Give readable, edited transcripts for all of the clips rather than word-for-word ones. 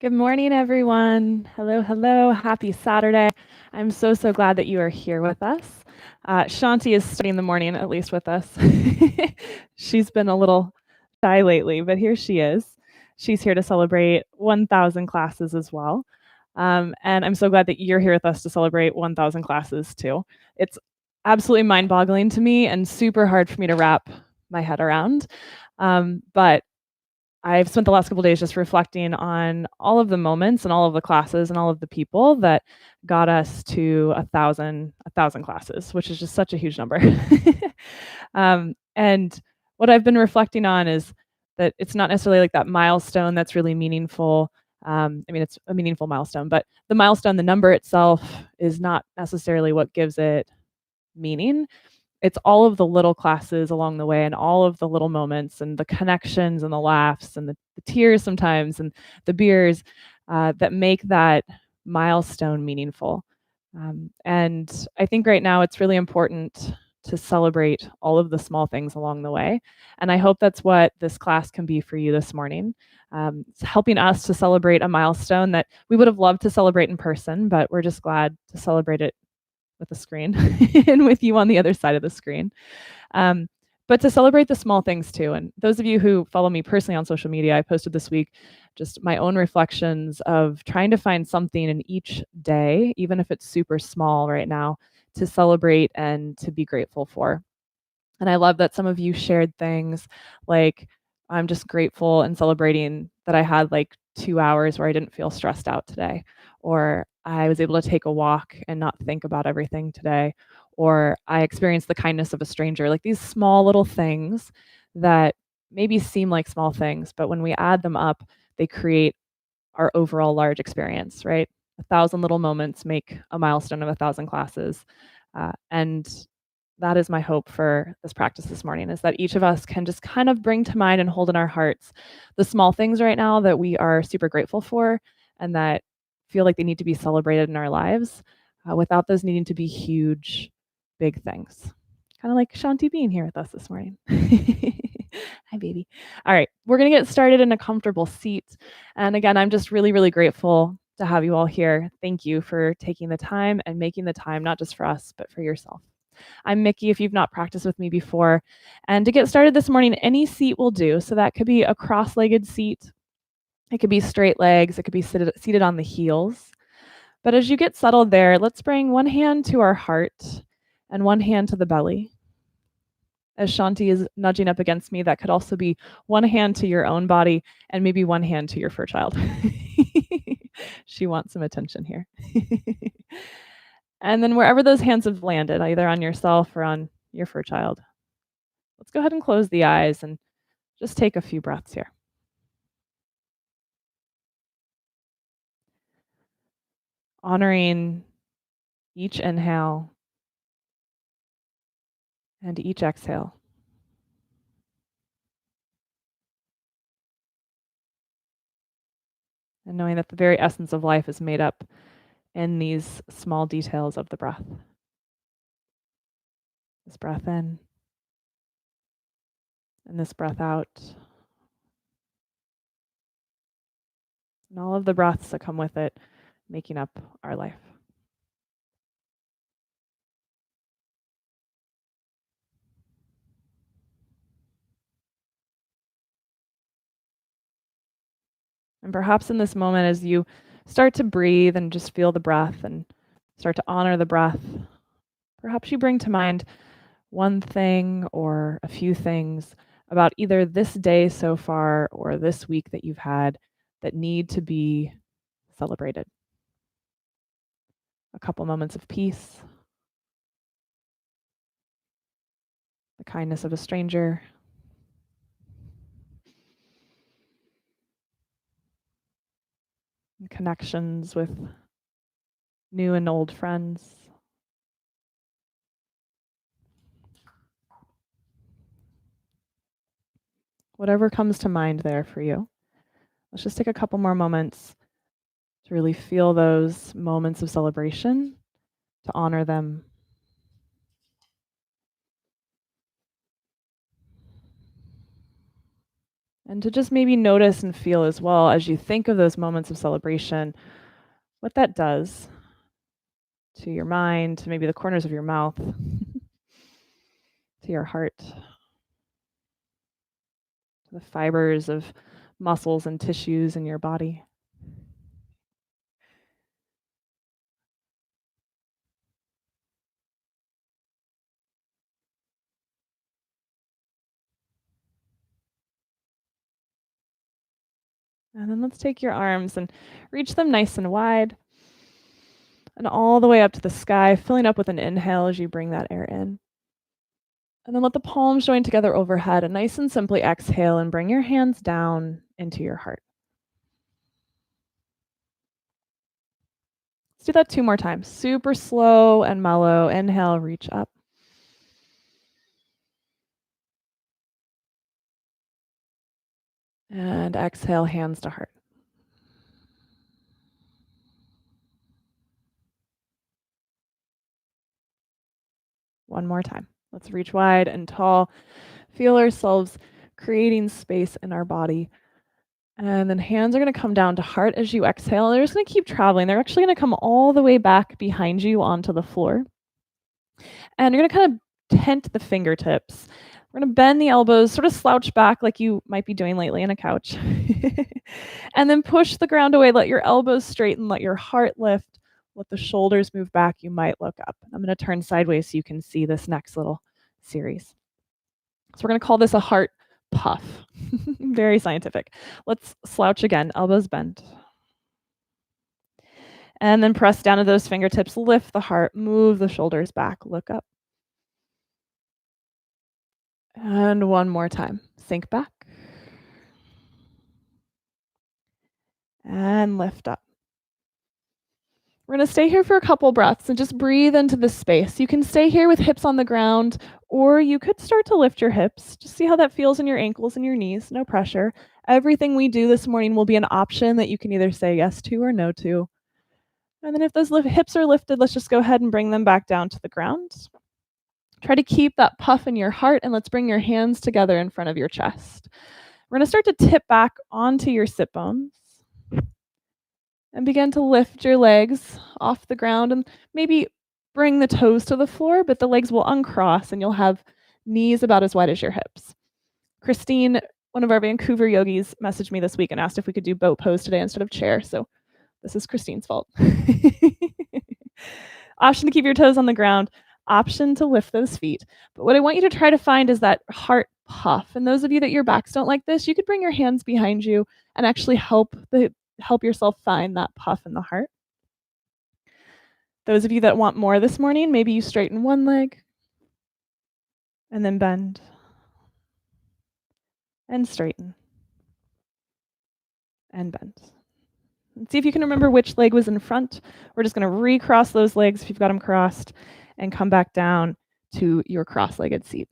Good morning, everyone. Hello, hello. Happy Saturday. I'm so glad that you are here with us. Shanti is starting the morning, at least with us. She's been a little shy lately, but here she is. She's here to celebrate 1,000 classes as well. And I'm so glad that you're here with us to celebrate 1,000 classes too. It's absolutely mind boggling to me and super hard for me to wrap my head around. But I've spent the last couple of days just reflecting on all of the moments and all of the classes and all of the people that got us to a thousand classes, which is just such a huge number. And what I've been reflecting on is that it's not necessarily like that milestone that's really meaningful. I mean, it's a meaningful milestone, but the milestone, the number itself, is not necessarily what gives it meaning. It's all of the little classes along the way and all of the little moments and the connections and the laughs and the tears sometimes and the beers that make that milestone meaningful. And I think right now it's really important to celebrate all of the small things along the way. And I hope that's what this class can be for you this morning. It's helping us to celebrate a milestone that we would have loved to celebrate in person, but we're just glad to celebrate it with a screen and with you on the other side of the screen. Um, but to celebrate the small things too. And those of you who follow me personally on social media, I posted this week just my own reflections of trying to find something in each day, even if it's super small right now, to celebrate and to be grateful for. And I love that some of you shared things like, I'm just grateful and celebrating that I had like 2 hours where I didn't feel stressed out today, or I was able to take a walk and not think about everything today, or I experienced the kindness of a stranger. Like these small little things that maybe seem like small things, but when we add them up, they create our overall large experience, right? 1,000 little moments make a milestone of 1,000 classes. And that is my hope for this practice this morning, is that each of us can just kind of bring to mind and hold in our hearts the small things right now that we are super grateful for and that feel like they need to be celebrated in our lives without those needing to be huge, big things. Kind of like Shanti being here with us this morning. Hi, baby. All right, we're going to get started in a comfortable seat. And again, I'm just really grateful to have you all here. Thank you for taking the time and making the time, not just for us, but for yourself. I'm Mikki, if you've not practiced with me before. And to get started this morning, any seat will do. So that could be a cross-legged seat. It could be straight legs. It could be seated on the heels. But as you get settled there, let's bring one hand to our heart and one hand to the belly. As Shanti is nudging up against me, that could also be one hand to your own body and maybe one hand to your fur child. She wants some attention here. And then wherever those hands have landed, either on yourself or on your fur child, let's go ahead and close the eyes and just take a few breaths here. Honoring each inhale and each exhale. And knowing that the very essence of life is made up in these small details of the breath. This breath in and this breath out. And all of the breaths that come with it, making up our life. And perhaps in this moment, as you start to breathe and just feel the breath and start to honor the breath, perhaps you bring to mind one thing or a few things about either this day so far or this week that you've had that need to be celebrated. A couple moments of peace, the kindness of a stranger, connections with new and old friends. Whatever comes to mind there for you. Let's just take a couple more moments to really feel those moments of celebration, to honor them. And to just maybe notice and feel as well as you think of those moments of celebration, what that does to your mind, to maybe the corners of your mouth, to your heart, to the fibers of muscles and tissues in your body. And then let's take your arms and reach them nice and wide and all the way up to the sky, filling up with an inhale as you bring that air in. And then let the palms join together overhead and nice and simply exhale and bring your hands down into your heart. Let's do that 2 more times. Super slow and mellow. Inhale, reach up. And exhale, hands to heart. One more time. Let's reach wide and tall. Feel ourselves creating space in our body. And then hands are going to come down to heart as you exhale. They're just going to keep traveling. They're actually going to come all the way back behind you onto the floor. And you're going to kind of tent the fingertips. We're going to bend the elbows, sort of slouch back like you might be doing lately on a couch. And then push the ground away. Let your elbows straighten. Let your heart lift. Let the shoulders move back. You might look up. I'm going to turn sideways so you can see this next little series. So we're going to call this a heart puff. Very scientific. Let's slouch again. Elbows bent. And then press down to those fingertips. Lift the heart. Move the shoulders back. Look up. And one more time. Sink back. And lift up. We're going to stay here for a couple breaths and just breathe into this space. You can stay here with hips on the ground, or you could start to lift your hips. Just see how that feels in your ankles and your knees. No pressure. Everything we do this morning will be an option that you can either say yes to or no to. And then if those hips are lifted, let's just go ahead and bring them back down to the ground. Try to keep that puff in your heart, and let's bring your hands together in front of your chest. We're going to start to tip back onto your sit bones and begin to lift your legs off the ground and maybe bring the toes to the floor, but the legs will uncross and you'll have knees about as wide as your hips. Christine, one of our Vancouver yogis, messaged me this week and asked if we could do boat pose today instead of chair. So this is Christine's fault. Option to keep your toes on the ground, option to lift those feet. But what I want you to try to find is that heart puff. And those of you that your backs don't like this, you could bring your hands behind you and actually help yourself find that puff in the heart. Those of you that want more this morning, maybe you straighten one leg and then bend and straighten and bend. And see if you can remember which leg was in front. We're just going to recross those legs if you've got them crossed and come back down to your cross-legged seat.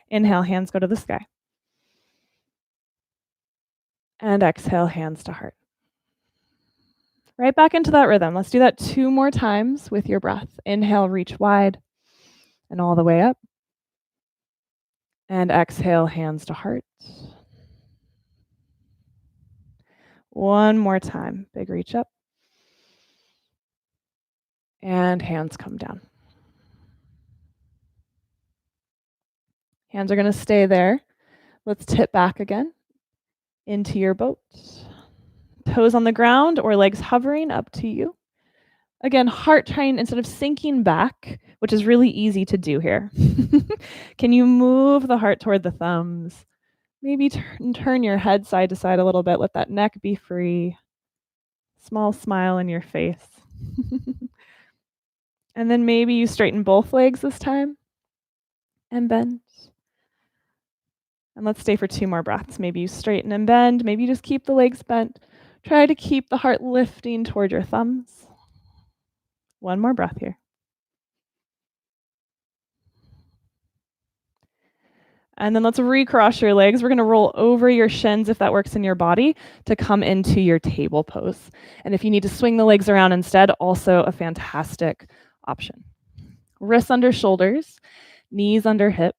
Inhale, hands go to the sky. And exhale, hands to heart. Right back into that rhythm. Let's do that 2 more times with your breath. Inhale, reach wide and all the way up. And exhale, hands to heart. One more time. Big reach up. And hands come down. Hands are going to stay there. Let's tip back again into your boat. Toes on the ground or legs hovering, up to you. Again, heart trying, instead of sinking back, which is really easy to do here, can you move the heart toward the thumbs? Maybe turn your head side to side a little bit. Let that neck be free. Small smile in your face. And then maybe you straighten both legs this time and bend. And let's stay for 2 more breaths. Maybe you straighten and bend. Maybe you just keep the legs bent. Try to keep the heart lifting toward your thumbs. One more breath here. And then let's recross your legs. We're going to roll over your shins, if that works in your body, to come into your table pose. And if you need to swing the legs around instead, also a fantastic option. Wrists under shoulders, knees under hips.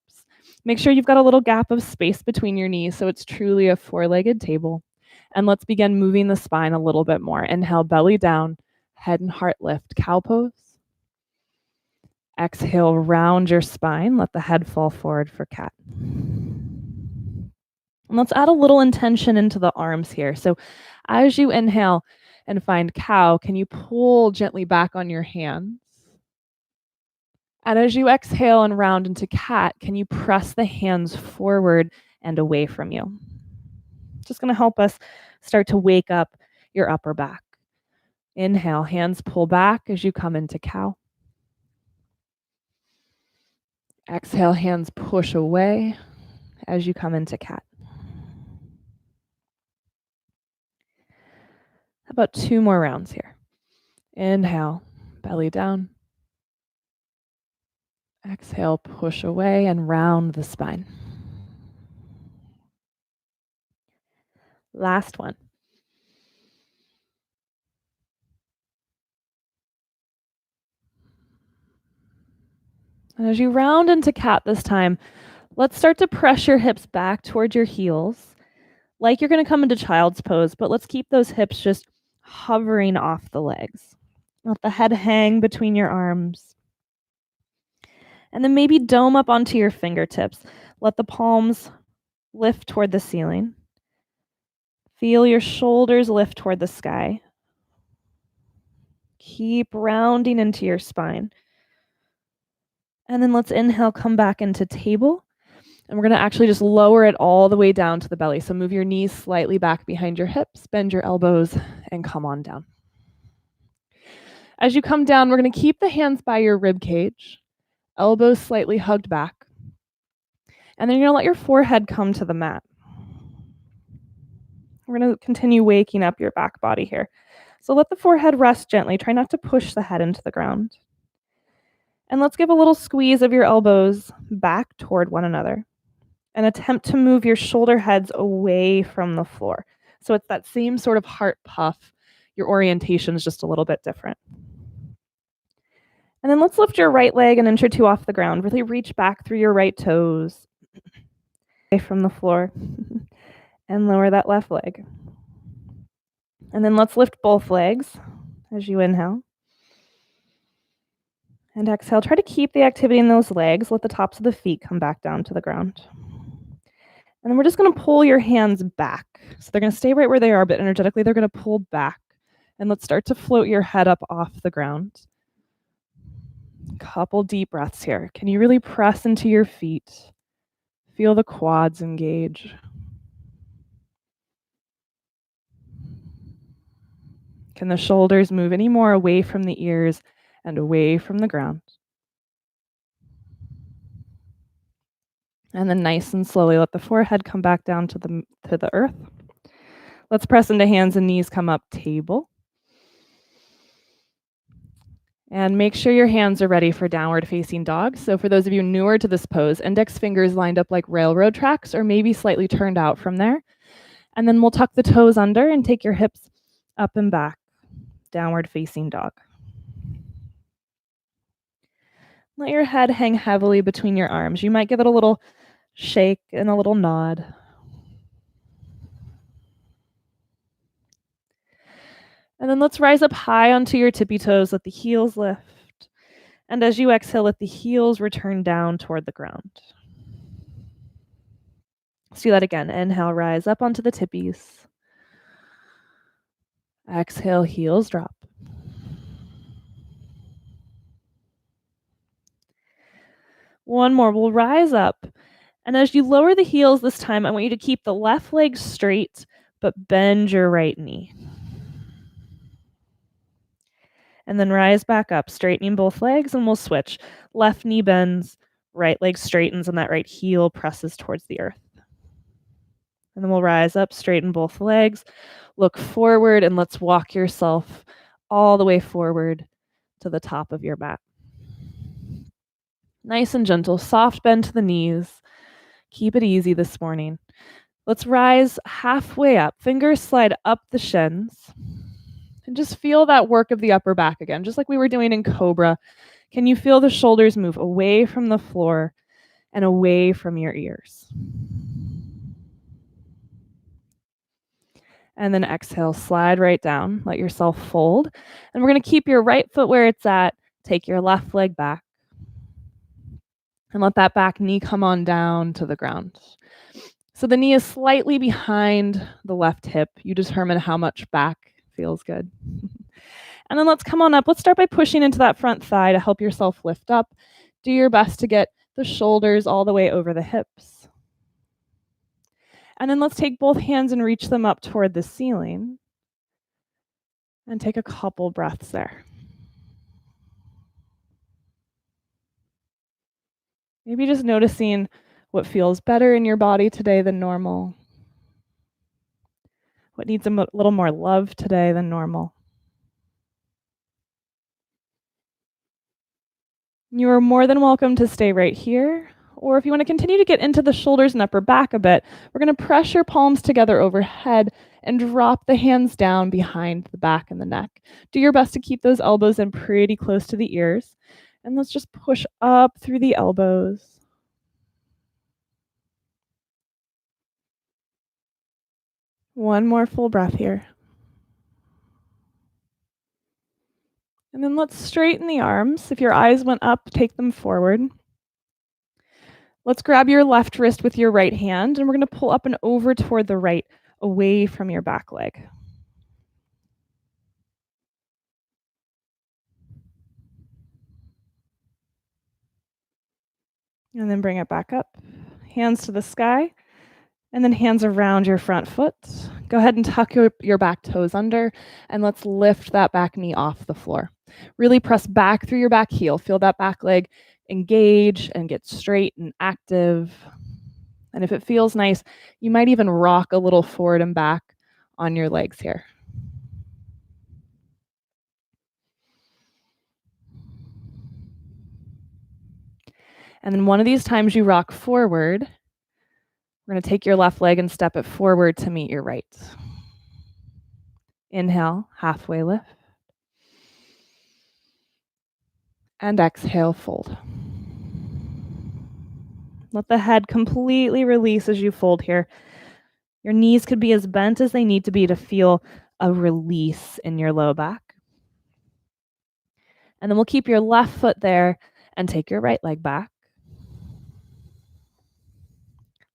Make sure you've got a little gap of space between your knees so it's truly a four-legged table. And let's begin moving the spine a little bit more. Inhale, belly down, head and heart lift, cow pose. Exhale, round your spine. Let the head fall forward for cat. And let's add a little intention into the arms here. So as you inhale and find cow, can you pull gently back on your hands? And as you exhale and round into cat, can you press the hands forward and away from you? Just going to help us start to wake up your upper back. Inhale, hands pull back as you come into cow. Exhale, hands push away as you come into cat. How about 2 more rounds here? Inhale, belly down. Exhale, push away and round the spine. Last one. And as you round into cat this time, let's start to press your hips back towards your heels, like you're going to come into child's pose, but let's keep those hips just hovering off the legs. Let the head hang between your arms. And then maybe dome up onto your fingertips. Let the palms lift toward the ceiling. Feel your shoulders lift toward the sky. Keep rounding into your spine. And then let's inhale, come back into table. And we're going to actually just lower it all the way down to the belly. So move your knees slightly back behind your hips, bend your elbows, and come on down. As you come down, we're going to keep the hands by your rib cage, elbows slightly hugged back. And then you're going to let your forehead come to the mat. We're going to continue waking up your back body here. So let the forehead rest gently. Try not to push the head into the ground. And let's give a little squeeze of your elbows back toward one another and attempt to move your shoulder heads away from the floor. So it's that same sort of heart puff. Your orientation is just a little bit different. And then let's lift your right leg an inch or 2 off the ground. Really reach back through your right toes away from the floor and lower that left leg. And then let's lift both legs as you inhale. And exhale, try to keep the activity in those legs. Let the tops of the feet come back down to the ground. And then we're just going to pull your hands back. So they're going to stay right where they are, but energetically they're going to pull back. And let's start to float your head up off the ground. Couple deep breaths here. Can you really press into your feet? Feel the quads engage. Can the shoulders move any more away from the ears and away from the ground? And then nice and slowly let the forehead come back down to the earth. Let's press into hands and knees, come up, table. And make sure your hands are ready for downward facing dog. So for those of you newer to this pose, index fingers lined up like railroad tracks or maybe slightly turned out from there. And then we'll tuck the toes under and take your hips up and back, downward facing dog. Let your head hang heavily between your arms. You might give it a little shake and a little nod. And then let's rise up high onto your tippy toes. Let the heels lift. And as you exhale, let the heels return down toward the ground. Let's do that again. Inhale, rise up onto the tippies. Exhale, heels drop. One more. We'll rise up. And as you lower the heels this time, I want you to keep the left leg straight, but bend your right knee. And then rise back up, straightening both legs, and we'll switch. Left knee bends, right leg straightens, and that right heel presses towards the earth. And then we'll rise up, straighten both legs, look forward, and let's walk yourself all the way forward to the top of your mat. Nice and gentle, soft bend to the knees. Keep it easy this morning. Let's rise halfway up. Fingers slide up the shins. And just feel that work of the upper back again, just like we were doing in Cobra. Can you feel the shoulders move away from the floor and away from your ears. And then exhale, slide right down, let yourself fold. And we're going to keep your right foot where it's at. Take your left leg back. And let that back knee come on down to the ground. So the knee is slightly behind the left hip. You determine how much back feels good. And then let's come on up. Let's start by pushing into that front thigh to help yourself lift up. Do your best to get the shoulders all the way over the hips. And then let's take both hands and reach them up toward the ceiling. And take a couple breaths there. Maybe just noticing what feels better in your body today than normal. What needs a little more love today than normal. You are more than welcome to stay right here. Or if you want to continue to get into the shoulders and upper back a bit, we're going to press your palms together overhead and drop the hands down behind the back and the neck. Do your best to keep those elbows in pretty close to the ears. And let's just push up through the elbows. One more full breath here. And then let's straighten the arms. If your eyes went up, take them forward. Let's grab your left wrist with your right hand, and we're going to pull up and over toward the right, away from your back leg. And then bring it back up. Hands to the sky, and then hands around your front foot. Go ahead and tuck your back toes under, and let's lift that back knee off the floor. Really press back through your back heel. Feel that back leg engage and get straight and active. And if it feels nice, you might even rock a little forward and back on your legs here. And then one of these times you rock forward, we're going to take your left leg and step it forward to meet your right. Inhale, halfway lift. And exhale, fold. Let the head completely release as you fold here. Your knees could be as bent as they need to be to feel a release in your low back. And then we'll keep your left foot there and take your right leg back.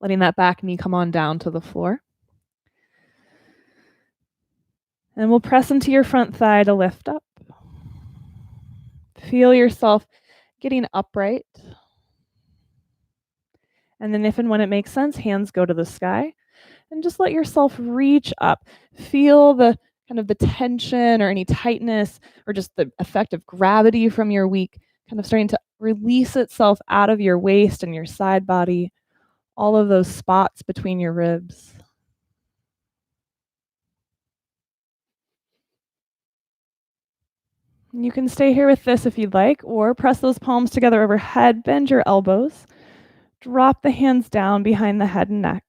Letting that back knee come on down to the floor. And we'll press into your front thigh to lift up. Feel yourself getting upright. And then if and when it makes sense, hands go to the sky. And just let yourself reach up. Feel the kind of the tension or any tightness or just the effect of gravity from your week kind of starting to release itself out of your waist and your side body, all of those spots between your ribs. You can stay here with this if you'd like, or press those palms together overhead, bend your elbows, drop the hands down behind the head and neck.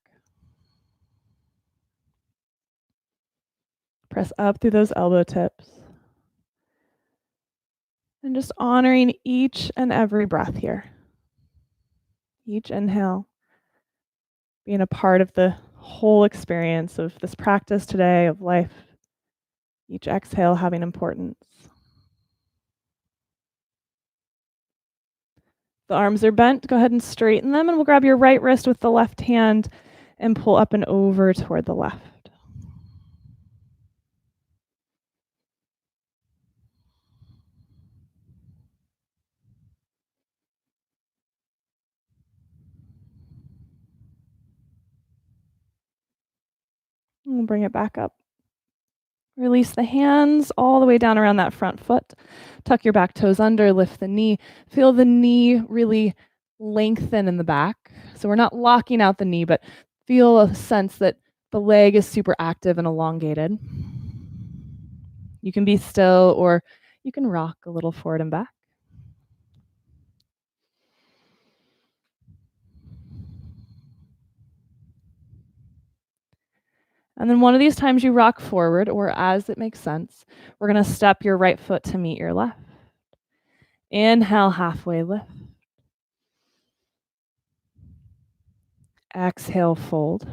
Press up through those elbow tips. And just honoring each and every breath here. Each inhale being a part of the whole experience of this practice today, of life. Each exhale having importance. The arms are bent. Go ahead and straighten them, and we'll grab your right wrist with the left hand and pull up and over toward the left. And we'll bring it back up. Release the hands all the way down around that front foot. Tuck your back toes under, lift the knee. Feel the knee really lengthen in the back. So we're not locking out the knee, but feel a sense that the leg is super active and elongated. You can be still, or you can rock a little forward and back. And then one of these times you rock forward, or as it makes sense, we're going to step your right foot to meet your left. Inhale, halfway lift. Exhale, fold.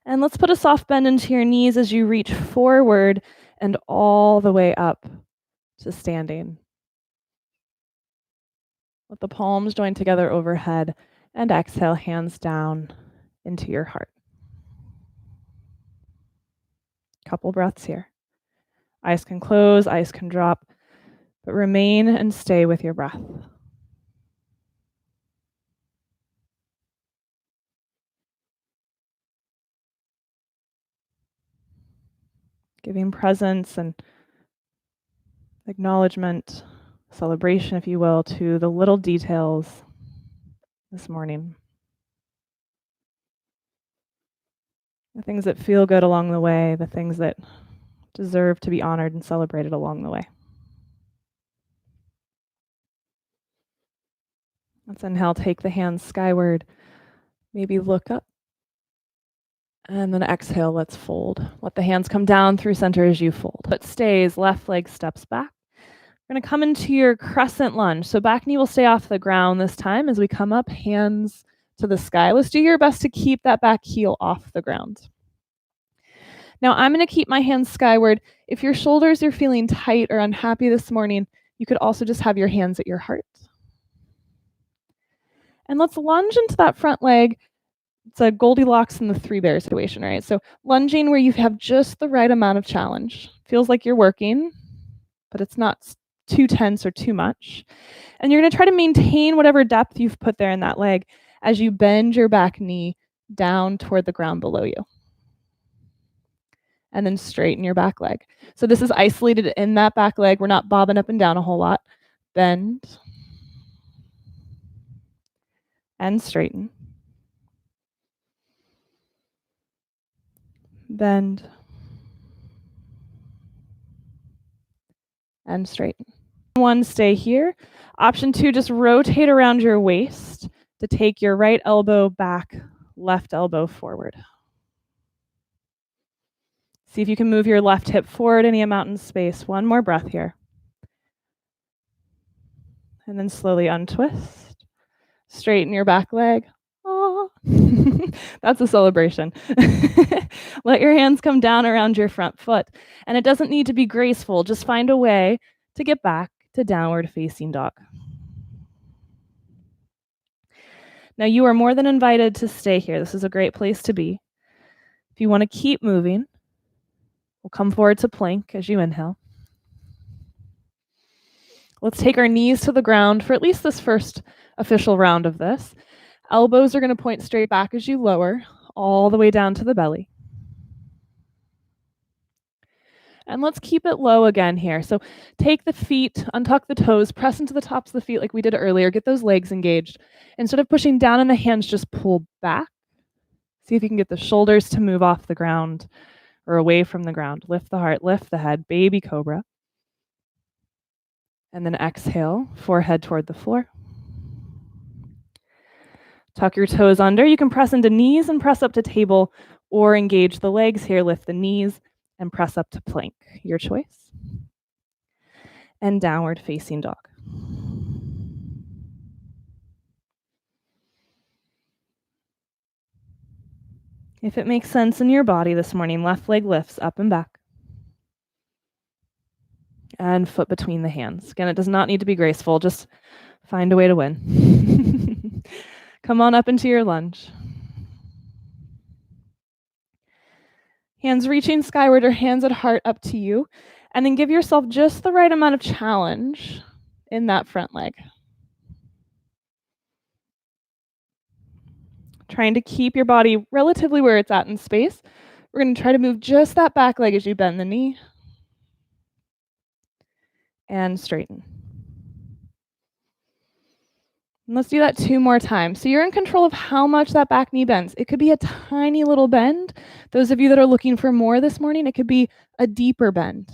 And let's put a soft bend into your knees as you reach forward and all the way up to standing. Let the palms join together overhead and exhale, hands down into your heart. Couple breaths here. Eyes can close, eyes can drop, but remain and stay with your breath. Giving presence and acknowledgement, celebration, if you will, to the little details this morning. The things that feel good along the way, the things that deserve to be honored and celebrated along the way. Let's inhale, take the hands skyward, maybe look up. And then exhale, let's fold. Let the hands come down through center as you fold. Foot stays, left leg steps back. We're going to come into your crescent lunge. So back knee will stay off the ground this time as we come up, hands to the sky. Let's do your best to keep that back heel off the ground. Now I'm going to keep my hands skyward. If your shoulders are feeling tight or unhappy this morning, you could also just have your hands at your heart. And let's lunge into that front leg. It's a Goldilocks and the Three Bears situation, right? So lunging where you have just the right amount of challenge. Feels like you're working, but it's not too tense or too much. And you're going to try to maintain whatever depth you've put there in that leg as you bend your back knee down toward the ground below you. And then straighten your back leg. So this is isolated in that back leg. We're not bobbing up and down a whole lot. Bend and straighten. Bend and straighten. One, stay here. Option two, just rotate around your waist to take your right elbow back, left elbow forward. See if you can move your left hip forward any amount in space. One more breath here. And then slowly untwist. Straighten your back leg. Oh, that's a celebration. Let your hands come down around your front foot. And it doesn't need to be graceful. Just find a way to get back to downward facing dog. Now you are more than invited to stay here. This is a great place to be. If you want to keep moving, we'll come forward to plank as you inhale. Let's take our knees to the ground for at least this first official round of this. Elbows are going to point straight back as you lower, all the way down to the belly. And let's keep it low again here. So take the feet, untuck the toes, press into the tops of the feet like we did earlier. Get those legs engaged. Instead of pushing down in the hands, just pull back. See if you can get the shoulders to move off the ground or away from the ground. Lift the heart, lift the head, baby cobra. And then exhale, forehead toward the floor. Tuck your toes under. You can press into knees and press up to table or engage the legs here. Lift the knees and press up to plank. Your choice. And downward facing dog. If it makes sense in your body this morning, left leg lifts up and back. And foot between the hands. Again, it does not need to be graceful. Just find a way to win. Come on up into your lunge. Hands reaching skyward or hands at heart, up to you. And then give yourself just the right amount of challenge in that front leg. Trying to keep your body relatively where it's at in space. We're going to try to move just that back leg as you bend the knee. And straighten. And let's do that 2 more times. So you're in control of how much that back knee bends. It could be a tiny little bend. Those of you that are looking for more this morning, it could be a deeper bend.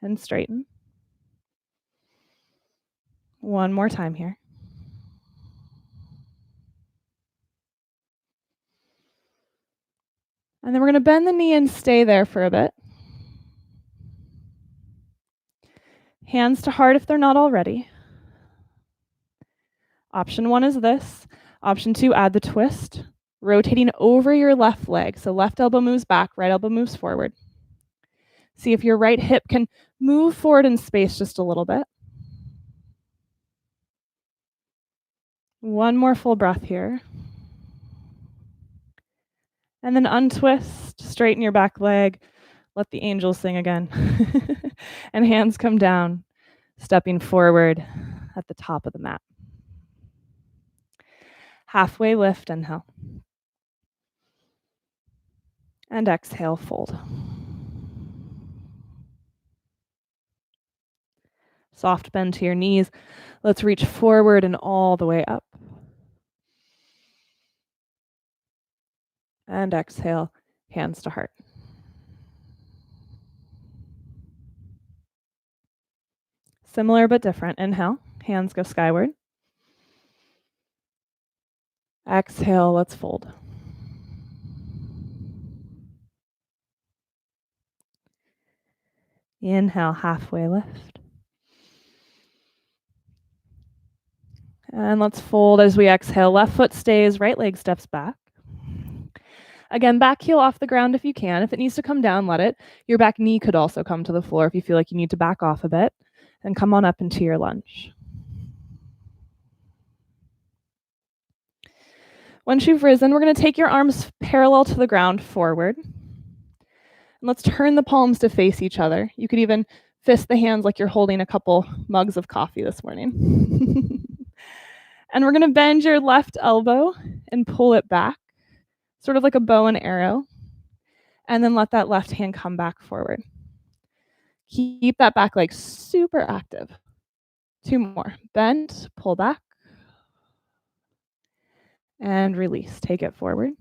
And straighten. One more time here. And then we're going to bend the knee and stay there for a bit. Hands to heart if they're not already. Option 1 is this. Option 2, add the twist, rotating over your left leg. So left elbow moves back, right elbow moves forward. See if your right hip can move forward in space just a little bit. One more full breath here. And then untwist, straighten your back leg, let the angels sing again. And hands come down, stepping forward at the top of the mat. Halfway lift, inhale. And exhale, fold. Soft bend to your knees. Let's reach forward and all the way up. And exhale, hands to heart. Similar but different. Inhale, hands go skyward. Exhale, let's fold. Inhale, halfway lift. And let's fold as we exhale. Left foot stays, right leg steps back. Again, back heel off the ground if you can. If it needs to come down, let it. Your back knee could also come to the floor if you feel like you need to back off a bit. And come on up into your lunge. Once you've risen, we're going to take your arms parallel to the ground forward. And let's turn the palms to face each other. You could even fist the hands like you're holding a couple mugs of coffee this morning. And we're going to bend your left elbow and pull it back, sort of like a bow and arrow. And then let that left hand come back forward. Keep that back leg super active. 2 more. Bend, pull back. And release. Take it forward.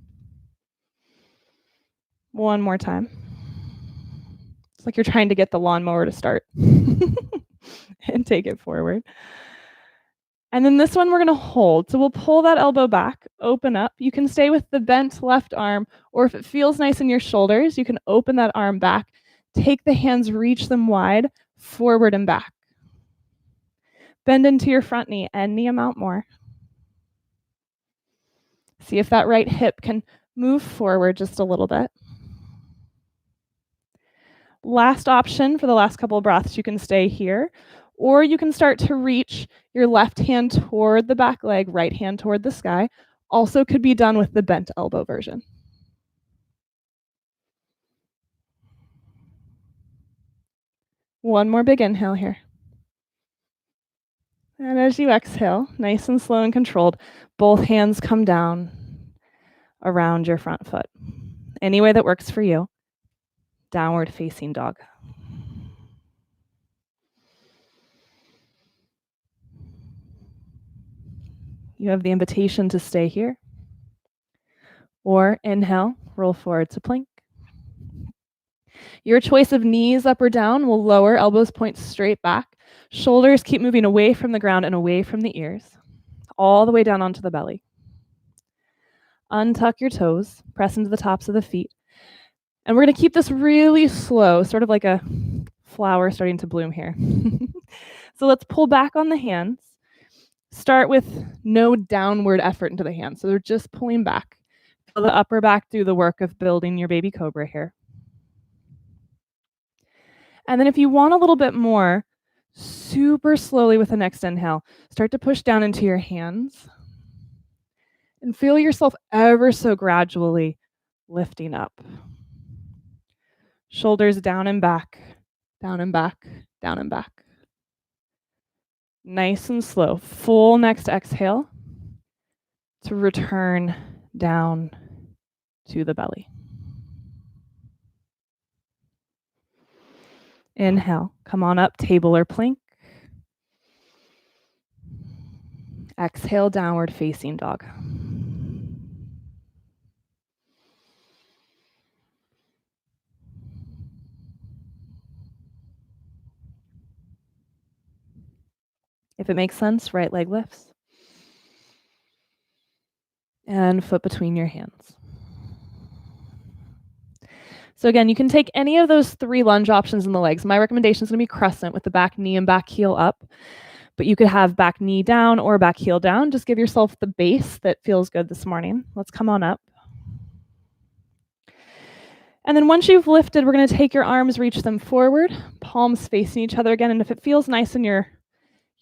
1 more time. It's like you're trying to get the lawnmower to start. And take it forward. And then this one we're going to hold. So we'll pull that elbow back, open up. You can stay with the bent left arm, or if it feels nice in your shoulders, you can open that arm back. Take the hands, reach them wide, forward and back. Bend into your front knee, any amount more. See if that right hip can move forward just a little bit. Last option for the last couple of breaths, you can stay here, or you can start to reach your left hand toward the back leg, right hand toward the sky. Also could be done with the bent elbow version. One more big inhale here. And as you exhale, nice and slow and controlled, both hands come down around your front foot. Any way that works for you. Downward facing dog. You have the invitation to stay here. Or inhale, roll forward to plank. Your choice of knees up or down will lower, elbows point straight back. Shoulders keep moving away from the ground and away from the ears, all the way down onto the belly. Untuck your toes, press into the tops of the feet. And we're going to keep this really slow, sort of like a flower starting to bloom here. So let's pull back on the hands. Start with no downward effort into the hands. So they're just pulling back. Feel the upper back do the work of building your baby cobra here. And then if you want a little bit more, super slowly with the next inhale, start to push down into your hands. And feel yourself ever so gradually lifting up. Shoulders down and back, down and back, down and back. Nice and slow. Full next exhale to return down to the belly. Inhale, come on up, table or plank. Exhale, downward facing dog. If it makes sense, right leg lifts. And foot between your hands. So again, you can take any of those 3 lunge options in the legs. My recommendation is going to be crescent with the back knee and back heel up. But you could have back knee down or back heel down. Just give yourself the base that feels good this morning. Let's come on up. And then once you've lifted, we're going to take your arms, reach them forward, palms facing each other again. And if it feels nice in your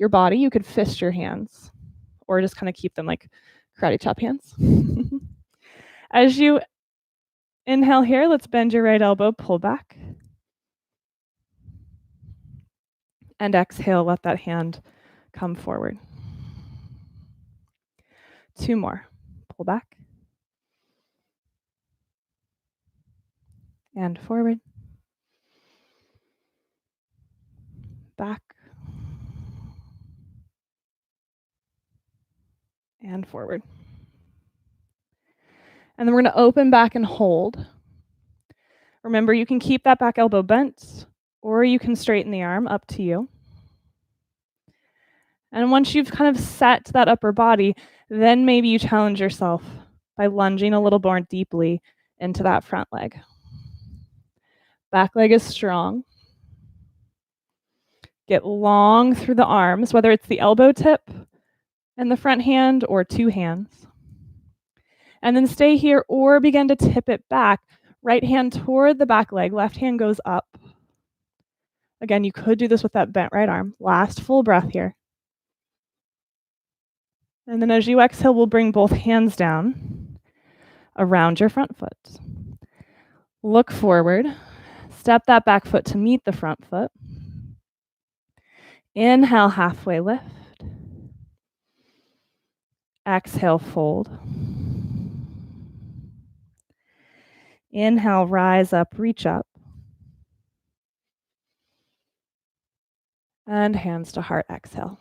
body, you could fist your hands or just kind of keep them like karate chop hands. As you inhale here, let's bend your right elbow, pull back. And exhale, let that hand come forward. 2 more. Pull back. And forward. Back. And forward. And then we're going to open back and hold. Remember, you can keep that back elbow bent, or you can straighten the arm, up to you. And once you've kind of set that upper body, then maybe you challenge yourself by lunging a little more deeply into that front leg. Back leg is strong. Get long through the arms, whether it's the elbow tip and the front hand or 2 hands. And then stay here or begin to tip it back. Right hand toward the back leg, left hand goes up. Again, you could do this with that bent right arm. Last full breath here. And then as you exhale, we'll bring both hands down around your front foot. Look forward. Step that back foot to meet the front foot. Inhale, halfway lift. Exhale, fold. Inhale, rise up, reach up. And hands to heart, exhale.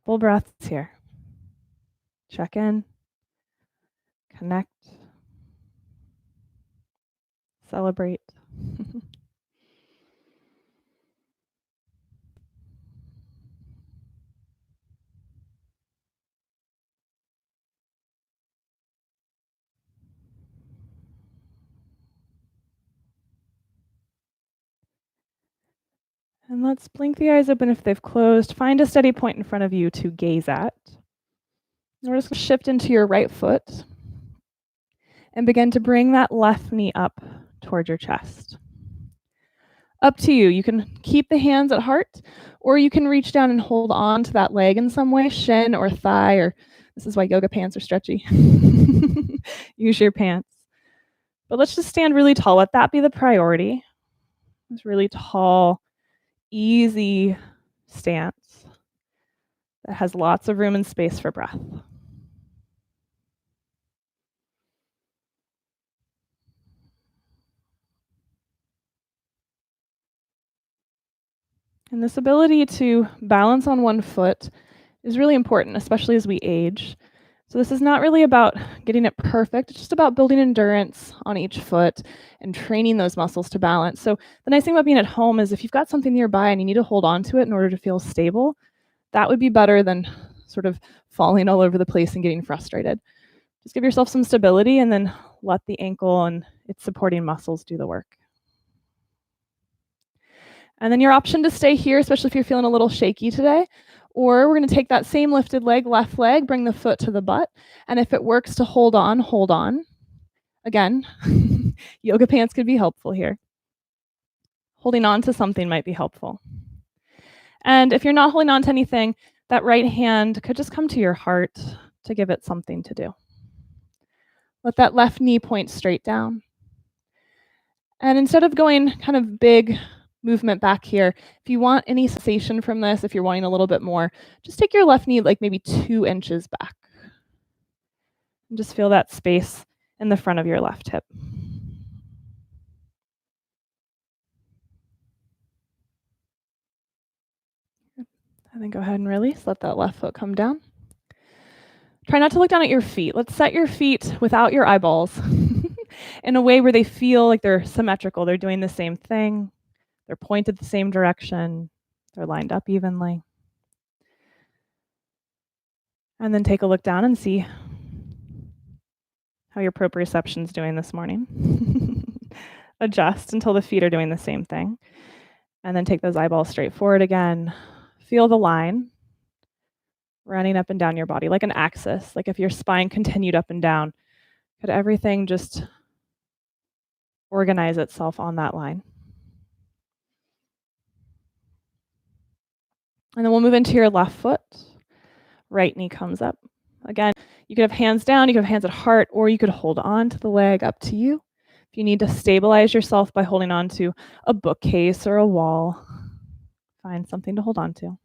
Full breaths here. Check in, connect, celebrate. And let's blink the eyes open if they've closed. Find a steady point in front of you to gaze at. And we're just going to shift into your right foot and begin to bring that left knee up toward your chest. Up to you. You can keep the hands at heart, or you can reach down and hold on to that leg in some way, shin or thigh, or this is why yoga pants are stretchy. Use your pants. But let's just stand really tall. Let that be the priority. This really tall, easy stance that has lots of room and space for breath. And this ability to balance on one foot is really important, especially as we age. So this is not really about getting it perfect. It's just about building endurance on each foot and training those muscles to balance. So the nice thing about being at home is if you've got something nearby and you need to hold on to it in order to feel stable, that would be better than sort of falling all over the place and getting frustrated. Just give yourself some stability and then let the ankle and its supporting muscles do the work. And then your option to stay here, especially if you're feeling a little shaky today, or we're going to take that same lifted leg, left leg, bring the foot to the butt. And if it works to hold on, hold on. Again, yoga pants could be helpful here. Holding on to something might be helpful. And if you're not holding on to anything, that right hand could just come to your heart to give it something to do. Let that left knee point straight down. And instead of going kind of big movement back here, if you want any sensation from this, if you're wanting a little bit more, just take your left knee like maybe 2 inches back. And just feel that space in the front of your left hip. And then go ahead and release. Let that left foot come down. Try not to look down at your feet. Let's set your feet without your eyeballs in a way where they feel like they're symmetrical. They're doing the same thing. They're pointed the same direction. They're lined up evenly. And then take a look down and see how your proprioception's doing this morning. Adjust until the feet are doing the same thing. And then take those eyeballs straight forward again. Feel the line running up and down your body like an axis. Like if your spine continued up and down, could everything just organize itself on that line? And then we'll move into your left foot. Right knee comes up. Again, you could have hands down, you could have hands at heart, or you could hold on to the leg, up to you. If you need to stabilize yourself by holding on to a bookcase or a wall, find something to hold on to.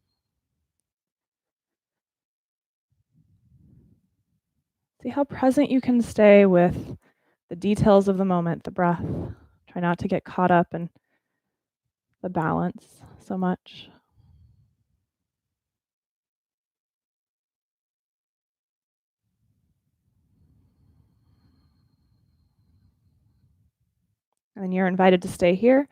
See how present you can stay with the details of the moment, the breath. Try not to get caught up in the balance so much. And then you're invited to stay here,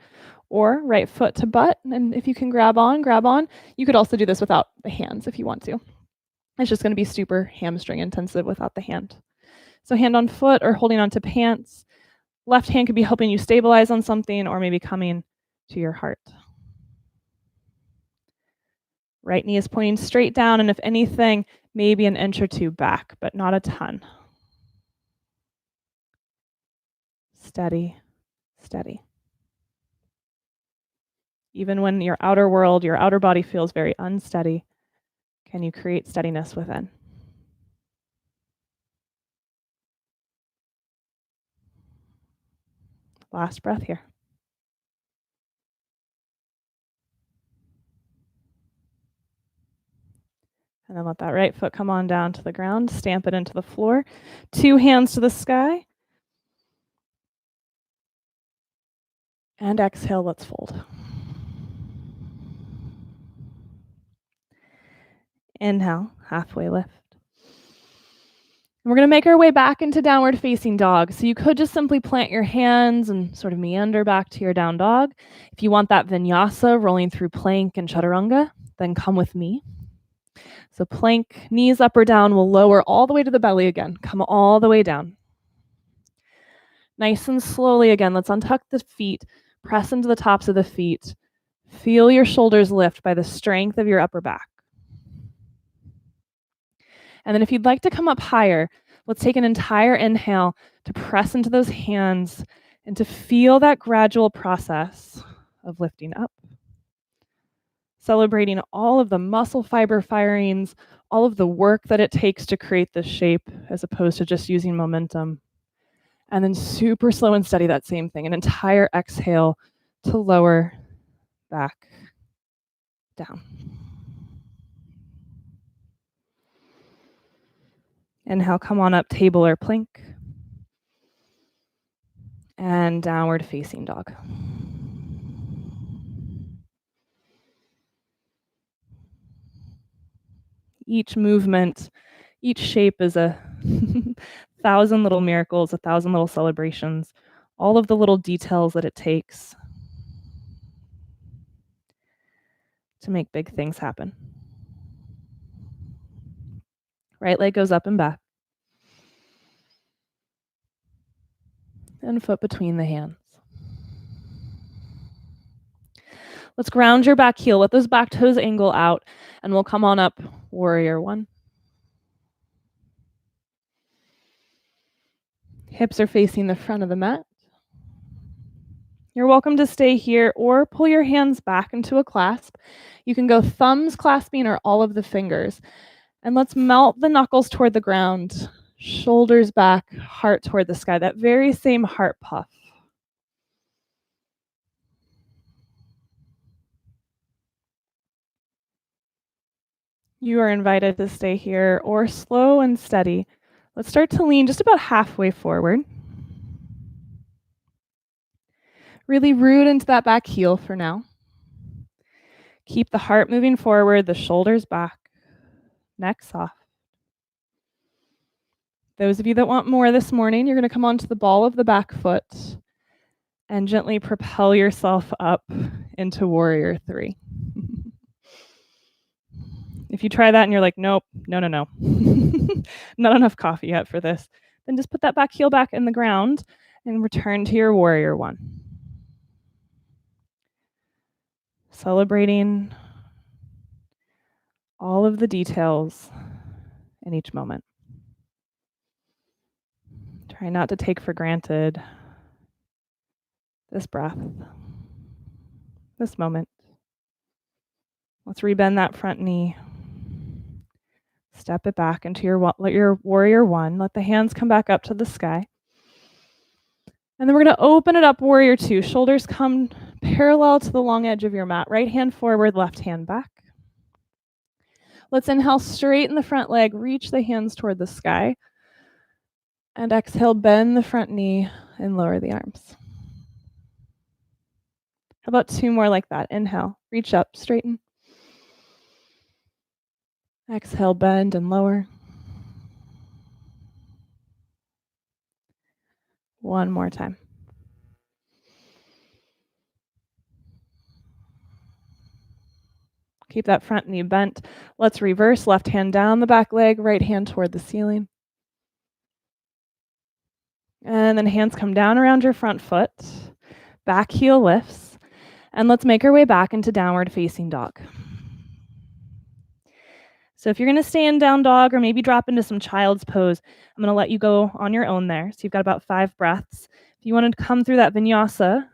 or right foot to butt. And if you can grab on, grab on. You could also do this without the hands if you want to. It's just going to be super hamstring intensive without the hand. So hand on foot or holding onto pants. Left hand could be helping you stabilize on something or maybe coming to your heart. Right knee is pointing straight down, and if anything, maybe an inch or two back, but not a ton. Steady, steady. Even when your outer world, your outer body feels very unsteady, can you create steadiness within? Last breath here. And then let that right foot come on down to the ground, stamp it into the floor. 2 hands to the sky. And exhale, let's fold. Inhale, halfway lift. And we're going to make our way back into downward facing dog. So you could just simply plant your hands and sort of meander back to your down dog. If you want that vinyasa rolling through plank and chaturanga, then come with me. So plank, knees up or down, will lower all the way to the belly again. Come all the way down. Nice and slowly again, let's untuck the feet, press into the tops of the feet. Feel your shoulders lift by the strength of your upper back. And then if you'd like to come up higher, let's take an entire inhale to press into those hands and to feel that gradual process of lifting up. Celebrating all of the muscle fiber firings, all of the work that it takes to create this shape as opposed to just using momentum. And then super slow and steady, that same thing, an entire exhale to lower back down. Inhale, come on up, table or plank. And downward facing dog. Each movement, each shape is a 1,000 little miracles, 1,000 little celebrations, all of the little details that it takes to make big things happen. Right leg goes up and back. And foot between the hands. Let's ground your back heel. Let those back toes angle out, and we'll come on up, warrior 1. Hips are facing the front of the mat. You're welcome to stay here or pull your hands back into a clasp. You can go thumbs clasping or all of the fingers. And let's melt the knuckles toward the ground, shoulders back, heart toward the sky, that very same heart puff. You are invited to stay here or slow and steady. Let's start to lean just about halfway forward. Really root into that back heel for now. Keep the heart moving forward, the shoulders back, neck soft. Those of you that want more this morning, you're going to come onto the ball of the back foot and gently propel yourself up into warrior 3. If you try that and you're like, nope, no, not enough coffee yet for this, then just put that back heel back in the ground and return to your warrior 1. celebrating all of the details in each moment. Try not to take for granted this breath, this moment. Let's rebend that front knee. Step it back into your warrior one. Let the hands come back up to the sky. And then we're going to open it up, warrior two. Shoulders come parallel to the long edge of your mat. Right hand forward, left hand back. Let's inhale, straighten the front leg, reach the hands toward the sky. And exhale, bend the front knee and lower the arms. How about two more like that? Inhale, reach up, straighten. Exhale, bend and lower. One more time. Keep that front knee bent. Let's reverse. Left hand down the back leg, right hand toward the ceiling. And then hands come down around your front foot. Back heel lifts. And let's make our way back into downward facing dog. So if you're going to stay in down dog or maybe drop into some child's pose, I'm going to let you go on your own there. So you've got about 5 breaths. If you want to come through that vinyasa,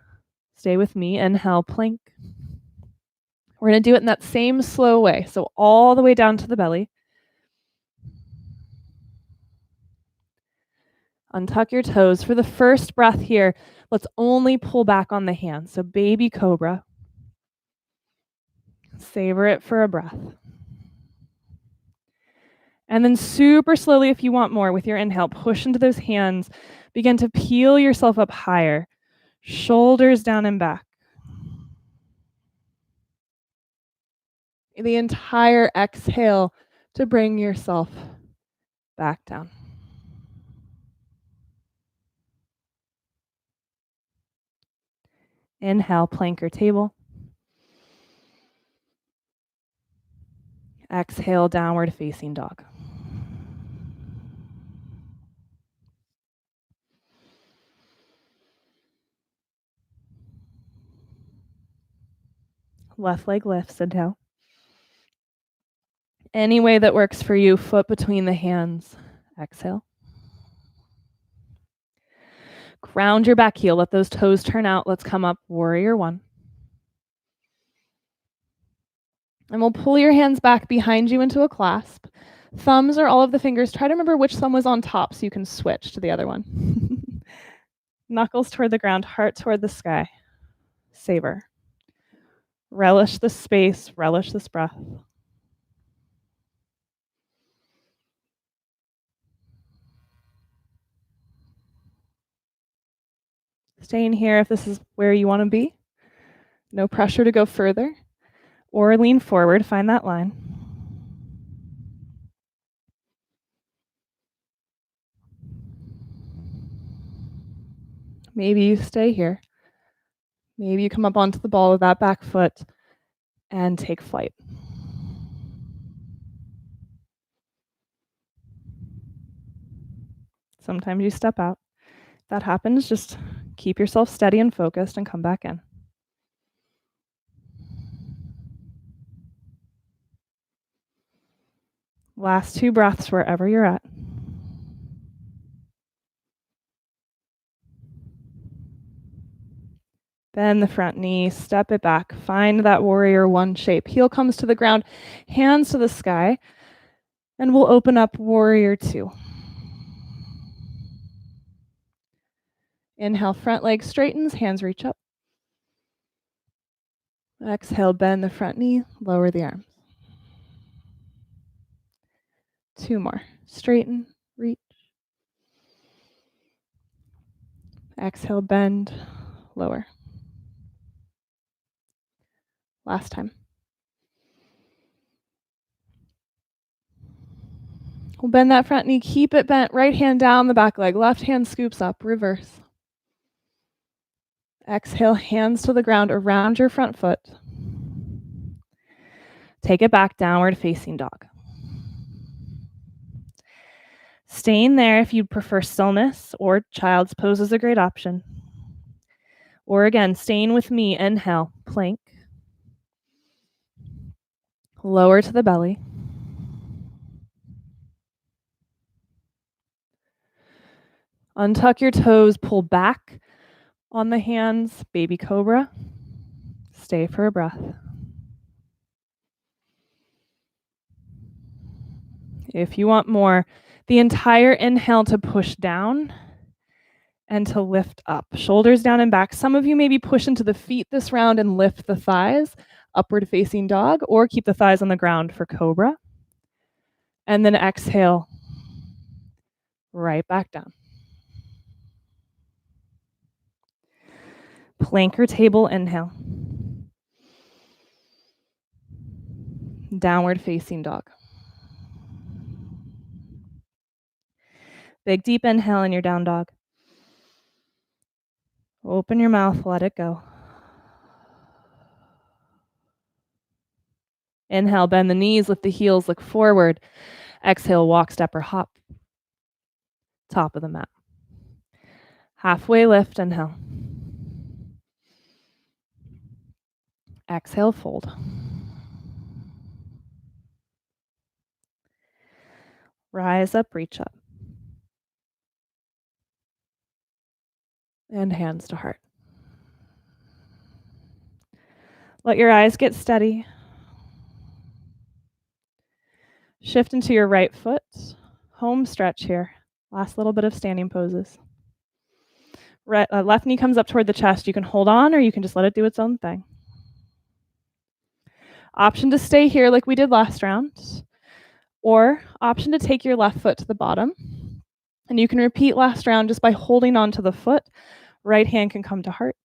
stay with me. Inhale, plank. We're going to do it in that same slow way. So all the way down to the belly. Untuck your toes. For the first breath here, let's only pull back on the hands. So baby cobra. Savor it for a breath. And then super slowly, if you want more, with your inhale, push into those hands. Begin to peel yourself up higher. Shoulders down and back. The entire exhale to bring yourself back down. Inhale, plank or table. Exhale, downward facing dog. Left leg lifts, inhale. Any way that works for you, foot between the hands. Exhale. Ground your back heel. Let those toes turn out. Let's come up, warrior one. And we'll pull your hands back behind you into a clasp. Thumbs or all of the fingers. Try to remember which thumb was on top so you can switch to the other one. Knuckles toward the ground, heart toward the sky. Savor. Relish the space, relish this breath. Staying here if this is where you want to be. No pressure to go further. Or lean forward, find that line. Maybe you stay here. Maybe you come up onto the ball of that back foot and take flight. Sometimes you step out. If that happens, just keep yourself steady and focused and come back in. Last 2 breaths wherever you're at. Bend the front knee, step it back, find that warrior one shape. Heel comes to the ground, hands to the sky, and we'll open up warrior two. Inhale, front leg straightens, hands reach up. Exhale, bend the front knee, lower the arms. 2 more. Straighten, reach. Exhale, bend, lower. Last time. We'll bend that front knee, keep it bent, right hand down the back leg, left hand scoops up, reverse. Exhale, hands to the ground around your front foot. Take it back, downward facing dog. Staying there if you'd prefer stillness, or child's pose is a great option. Or again, staying with me, inhale, plank. Lower to the belly. Untuck your toes, pull back on the hands, baby cobra. Stay for a breath. If you want more, the entire inhale to push down and to lift up. Shoulders down and back. Some of you maybe push into the feet this round and lift the thighs, upward facing dog, or keep the thighs on the ground for cobra. And then exhale right back down. Plank or table inhale. Downward facing dog. Big deep inhale in your down dog. Open your mouth, let it go. Inhale, bend the knees, lift the heels, look forward. Exhale, walk, step, or hop. Top of the mat. Halfway lift, inhale. Exhale, fold. Rise up, reach up. And hands to heart. Let your eyes get steady. Shift into your right foot. Home stretch here. Last little bit of standing poses. Left knee comes up toward the chest. You can hold on or you can just let it do its own thing. Option to stay here like we did last round, or option to take your left foot to the bottom. And you can repeat last round just by holding onto the foot. Right hand can come to heart.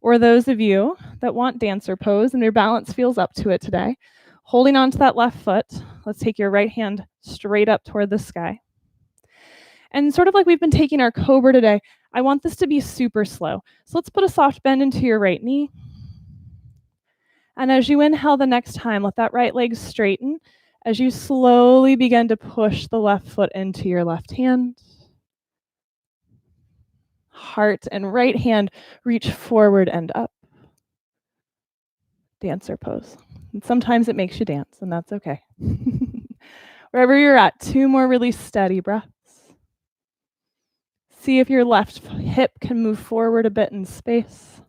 Or those of you that want dancer pose and your balance feels up to it today, holding onto that left foot, let's take your right hand straight up toward the sky. And sort of like we've been taking our Cobra today, I want this to be super slow. So let's put a soft bend into your right knee. And as you inhale the next time, let that right leg straighten as you slowly begin to push the left foot into your left hand. Heart and right hand reach forward and up. Dancer pose. And sometimes it makes you dance, and that's okay. Wherever you're at, 2 more really steady breaths. See if your left hip can move forward a bit in space.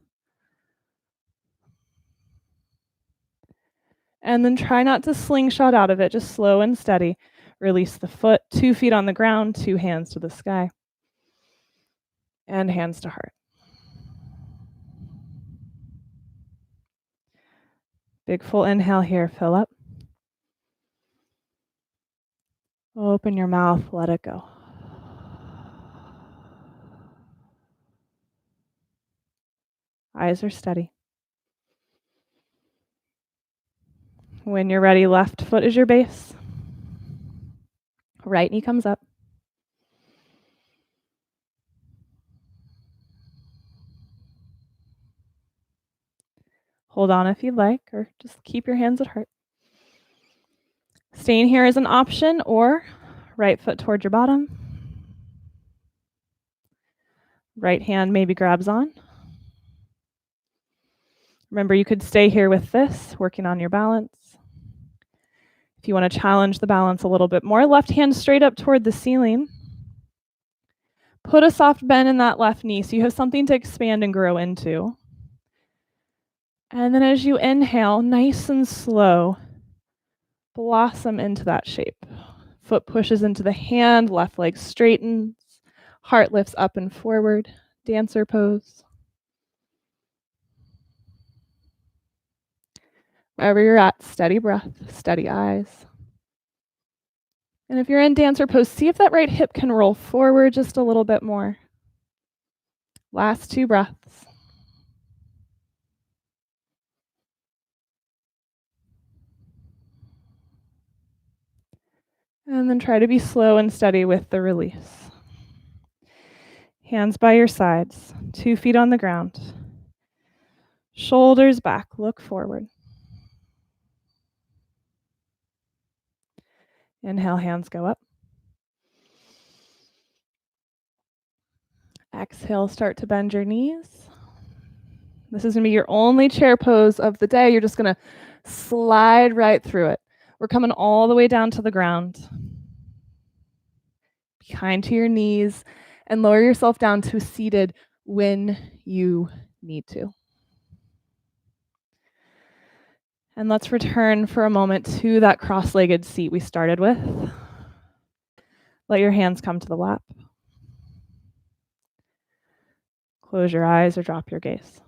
And then try not to slingshot out of it, just slow and steady. Release the foot, 2 feet on the ground, 2 hands to the sky. And hands to heart. Big full inhale here, fill up. Open your mouth, let it go. Eyes are steady. When you're ready, left foot is your base. Right knee comes up. Hold on if you'd like, or just keep your hands at heart. Staying here is an option, or right foot toward your bottom. Right hand maybe grabs on. Remember, you could stay here with this, working on your balance. If you want to challenge the balance a little bit more, left hand straight up toward the ceiling. Put a soft bend in that left knee so you have something to expand and grow into. And then as you inhale, nice and slow, blossom into that shape. Foot pushes into the hand, left leg straightens, heart lifts up and forward, dancer pose. Wherever you're at, steady breath, steady eyes. And if you're in dancer pose, see if that right hip can roll forward just a little bit more. Last 2 breaths. And then try to be slow and steady with the release. Hands by your sides, 2 feet on the ground. Shoulders back, look forward. Inhale, hands go up. Exhale, start to bend your knees. This is gonna be your only chair pose of the day. You're just gonna slide right through it. We're coming all the way down to the ground. Behind to your knees and lower yourself down to seated when you need to. And let's return for a moment to that cross-legged seat we started with. Let your hands come to the lap. Close your eyes or drop your gaze.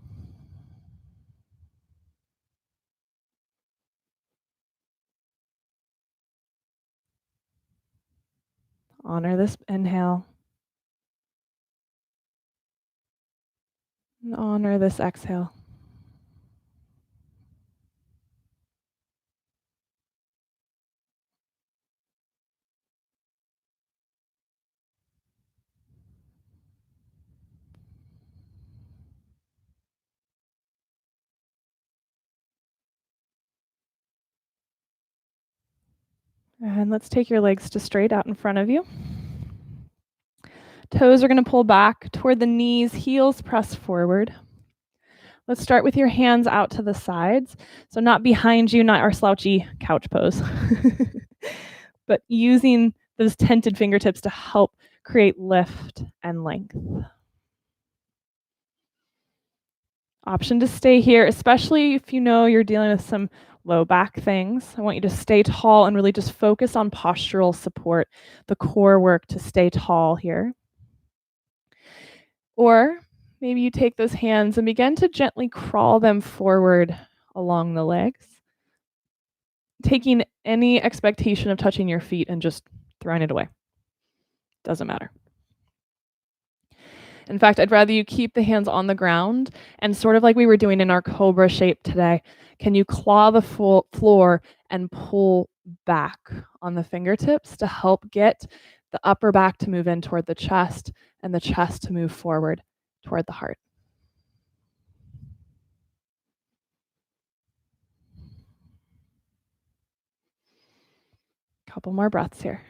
Honor this inhale. And honor this exhale. And let's take your legs to straight out in front of you. Toes are going to pull back toward the knees, heels press forward. Let's start with your hands out to the sides. So not behind you, not our slouchy couch pose, but using those tented fingertips to help create lift and length. Option to stay here, especially if you know you're dealing with some low back things. I want you to stay tall and really just focus on postural support, the core work to stay tall here. Or maybe you take those hands and begin to gently crawl them forward along the legs, taking any expectation of touching your feet and just throwing it away. Doesn't matter. In fact, I'd rather you keep the hands on the ground and sort of like we were doing in our Cobra shape today, can you claw the floor and pull back on the fingertips to help get the upper back to move in toward the chest and the chest to move forward toward the heart. Couple more breaths here.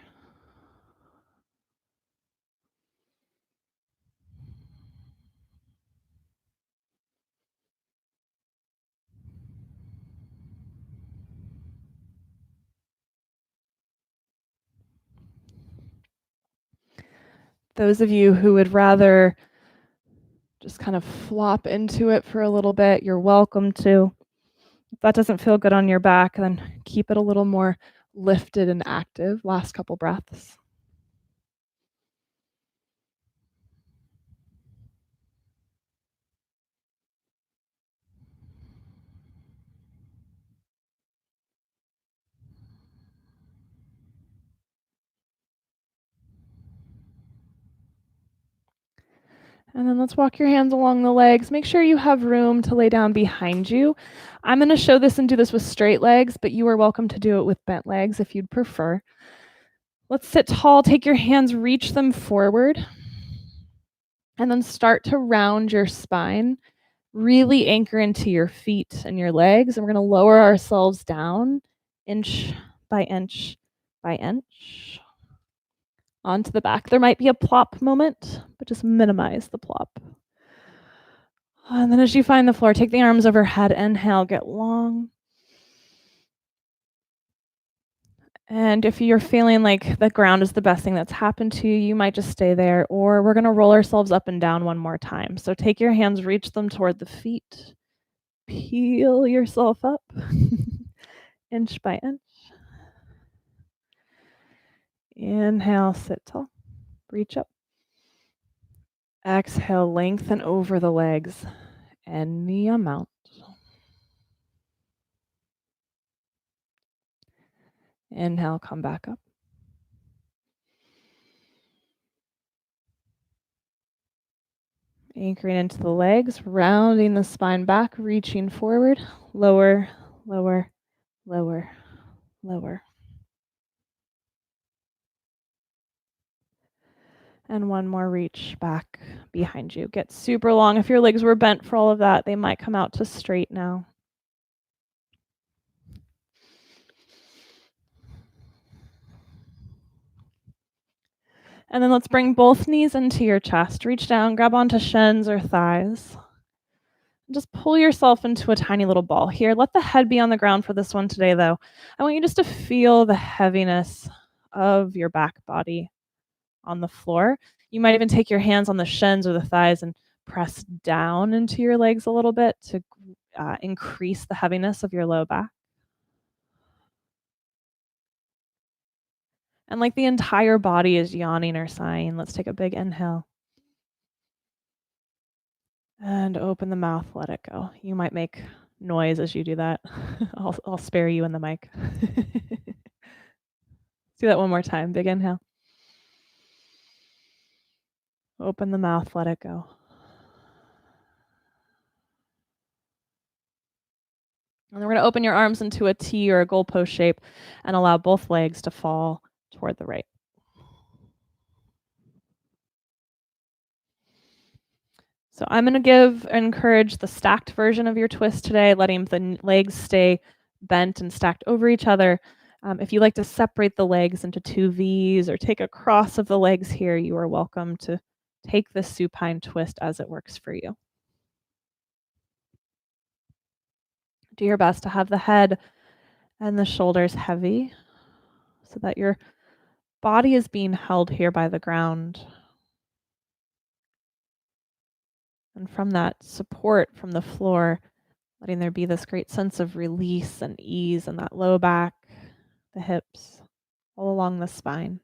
Those of you who would rather just kind of flop into it for a little bit, you're welcome to. If that doesn't feel good on your back, then keep it a little more lifted and active. Last couple breaths. And then let's walk your hands along the legs. Make sure you have room to lay down behind you. I'm going to show this and do this with straight legs, but you are welcome to do it with bent legs if you'd prefer. Let's sit tall. Take your hands, reach them forward, and then start to round your spine. Really anchor into your feet and your legs. And we're going to lower ourselves down inch by inch by inch onto the back. There might be a plop moment, but just minimize the plop. And then as you find the floor, take the arms overhead. Inhale, get long. And if you're feeling like the ground is the best thing that's happened to you, you might just stay there. Or we're going to roll ourselves up and down one more time. So take your hands, reach them toward the feet. Peel yourself up inch by inch. Inhale, sit tall, reach up. Exhale, lengthen over the legs any amount. Inhale, come back up. Anchoring into the legs, rounding the spine back, reaching forward, lower, lower, lower, lower. And one more reach back behind you. Get super long. If your legs were bent for all of that, they might come out to straight now. And then let's bring both knees into your chest. Reach down, grab onto shins or thighs. Just pull yourself into a tiny little ball here. Let the head be on the ground for this one today, though. I want you just to feel the heaviness of your back body on the floor. You might even take your hands on the shins or the thighs and press down into your legs a little bit to increase the heaviness of your low back. And like the entire body is yawning or sighing, let's take a big inhale. And open the mouth, let it go. You might make noise as you do that. I'll spare you in the mic. Do that one more time. Big inhale. Open the mouth, let it go. And then we're going to open your arms into a T or a goalpost shape and allow both legs to fall toward the right. So I'm going to encourage the stacked version of your twist today, letting the legs stay bent and stacked over each other. If you like to separate the legs into two V's or take a cross of the legs here, you are welcome to take this supine twist as it works for you. Do your best to have the head and the shoulders heavy so that your body is being held here by the ground. And from that support from the floor, letting there be this great sense of release and ease in that low back, the hips, all along the spine.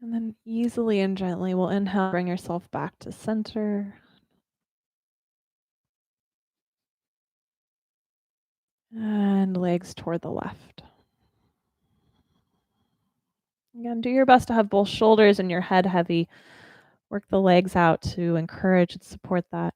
And then easily and gently we'll inhale, bring yourself back to center. And legs toward the left. Again, do your best to have both shoulders and your head heavy. Work the legs out to encourage and support that.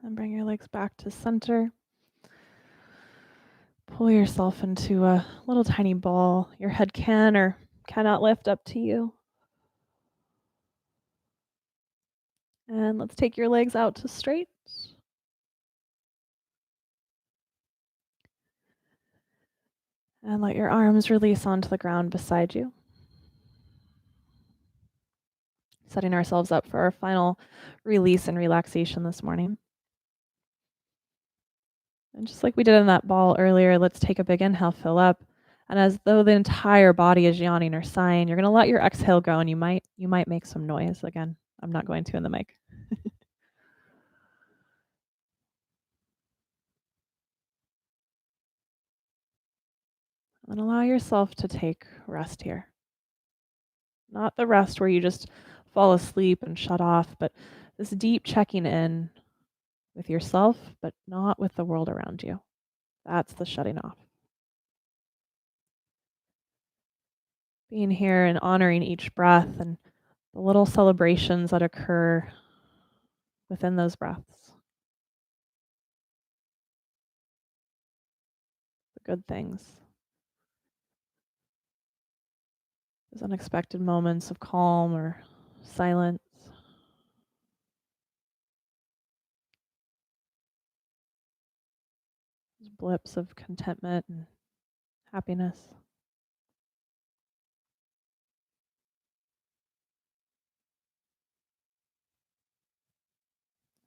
And bring your legs back to center. Pull yourself into a little tiny ball. Your head can or cannot lift, up to you. And let's take your legs out to straight. And let your arms release onto the ground beside you. Setting ourselves up for our final release and relaxation this morning. And just like we did in that ball earlier, let's take a big inhale, fill up. And as though the entire body is yawning or sighing, you're going to let your exhale go, and you might make some noise. Again, I'm not going to in the mic. And allow yourself to take rest here. Not the rest where you just fall asleep and shut off, but this deep checking in with yourself, but not with the world around you. That's the shutting off. Being here and honoring each breath and the little celebrations that occur within those breaths. The good things. Those unexpected moments of calm or silence. blips of contentment and happiness.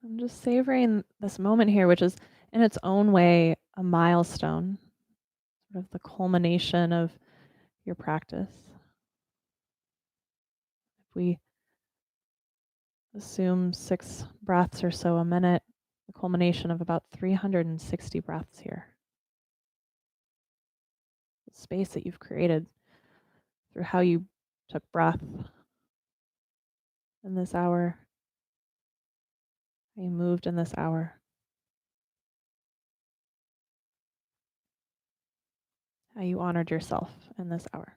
I'm just savoring this moment here, which is in its own way a milestone, sort of the culmination of your practice. If we assume 6 breaths or so a minute, the culmination of about 360 breaths here. The space that you've created through how you took breath in this hour, how you moved in this hour, how you honored yourself in this hour.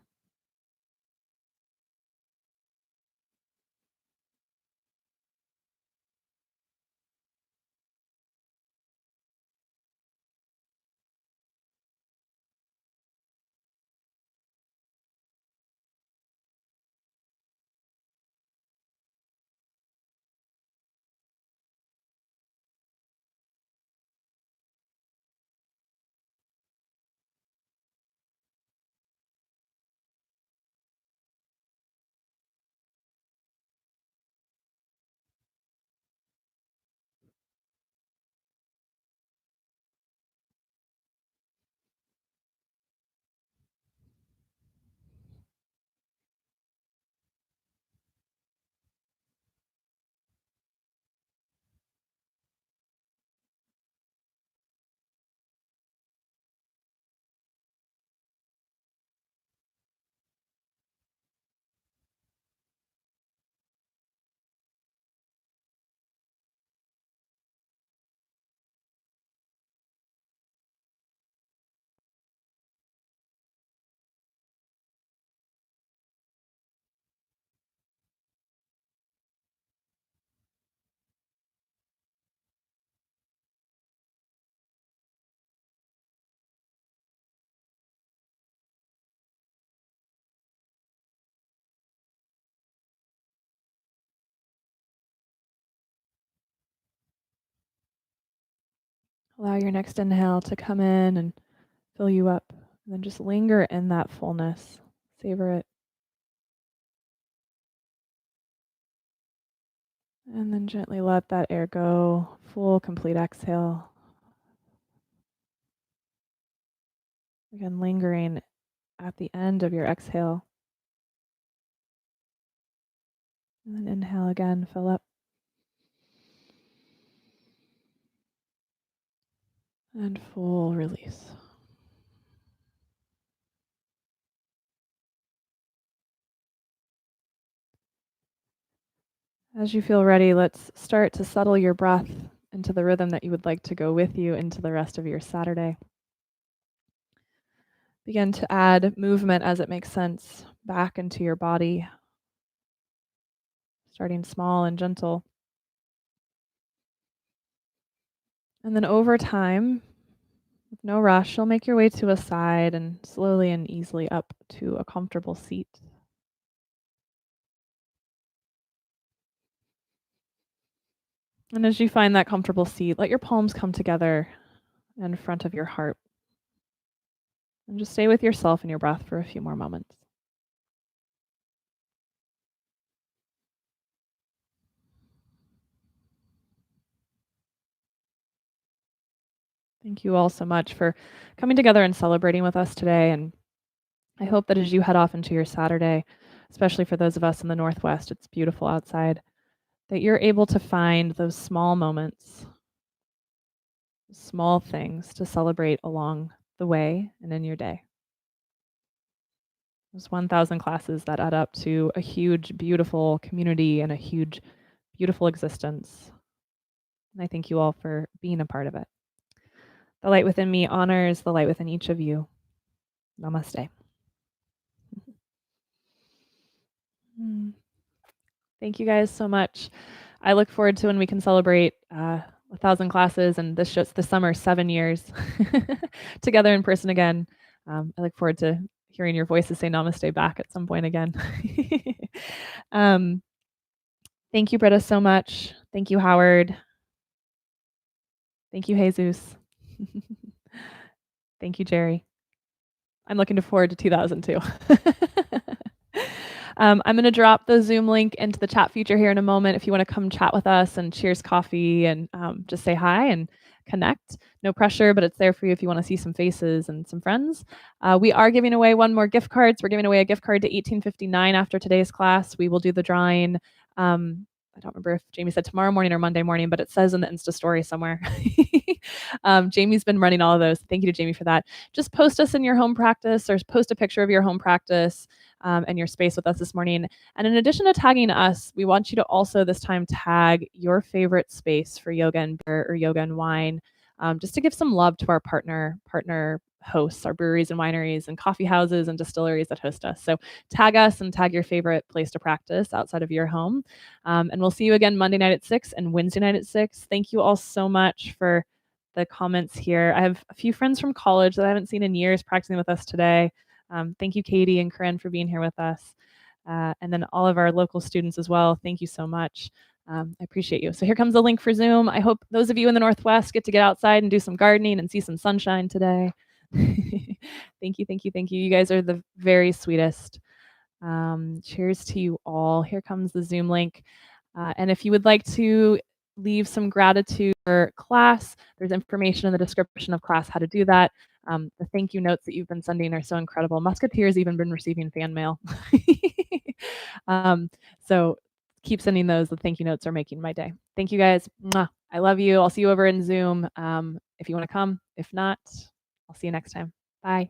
Allow your next inhale to come in and fill you up. And then just linger in that fullness. Savor it. And then gently let that air go. Full, complete exhale. Again, lingering at the end of your exhale. And then inhale again, fill up. And full release. As you feel ready, let's start to settle your breath into the rhythm that you would like to go with you into the rest of your Saturday. Begin to add movement as it makes sense back into your body, starting small and gentle. And then over time, with no rush, you'll make your way to a side and slowly and easily up to a comfortable seat. And as you find that comfortable seat, let your palms come together in front of your heart. And just stay with yourself and your breath for a few more moments. Thank you all so much for coming together and celebrating with us today. And I hope that as you head off into your Saturday, especially for those of us in the Northwest, it's beautiful outside, that you're able to find those small moments, small things to celebrate along the way and in your day. There's 1,000 classes that add up to a huge, beautiful community and a huge, beautiful existence. And I thank you all for being a part of it. The light within me honors the light within each of you. Namaste. Thank you guys so much. I look forward to when we can celebrate 1,000 classes and this summer 7 years together in person again. I look forward to hearing your voices say namaste back at some point again. Thank you, Britta, so much. Thank you, Howard. Thank you, Jesus. Thank you, Jerry. I'm looking forward to 2002. I'm going to drop the Zoom link into the chat feature here in a moment if you want to come chat with us and cheers coffee and just say hi and connect. No pressure, but it's there for you if you want to see some faces and some friends. We are giving away one more gift card. So we're giving away a gift card to 1859 after today's class. We will do the drawing. I don't remember if Jamie said tomorrow morning or Monday morning, but it says in the Insta story somewhere. Jamie's been running all of those. Thank you to Jamie for that. Just post us in your home practice or post a picture of your home practice and your space with us this morning. And in addition to tagging us, we want you to also this time tag your favorite space for yoga and beer or yoga and wine, just to give some love to our partner hosts, our breweries and wineries and coffee houses and distilleries that host us. So tag us and tag your favorite place to practice outside of your home. And we'll see you again Monday night at 6 and Wednesday night at 6. Thank you all so much for the comments here. I have a few friends from college that I haven't seen in years practicing with us today. Thank you, Katie and Corinne, for being here with us. And then all of our local students as well. Thank you so much. I appreciate you. So here comes the link for Zoom. I hope those of you in the Northwest get to get outside and do some gardening and see some sunshine today. Thank you, thank you, thank you. You guys are the very sweetest. Cheers to you all. Here comes the Zoom link. And if you would like to leave some gratitude for class, there's information in the description of class how to do that. The thank you notes that you've been sending are so incredible. Musketeer's even been receiving fan mail. So keep sending those. The thank you notes are making my day. Thank you guys. Mwah. I love you. I'll see you over in Zoom if you want to come. If not, I'll see you next time. Bye.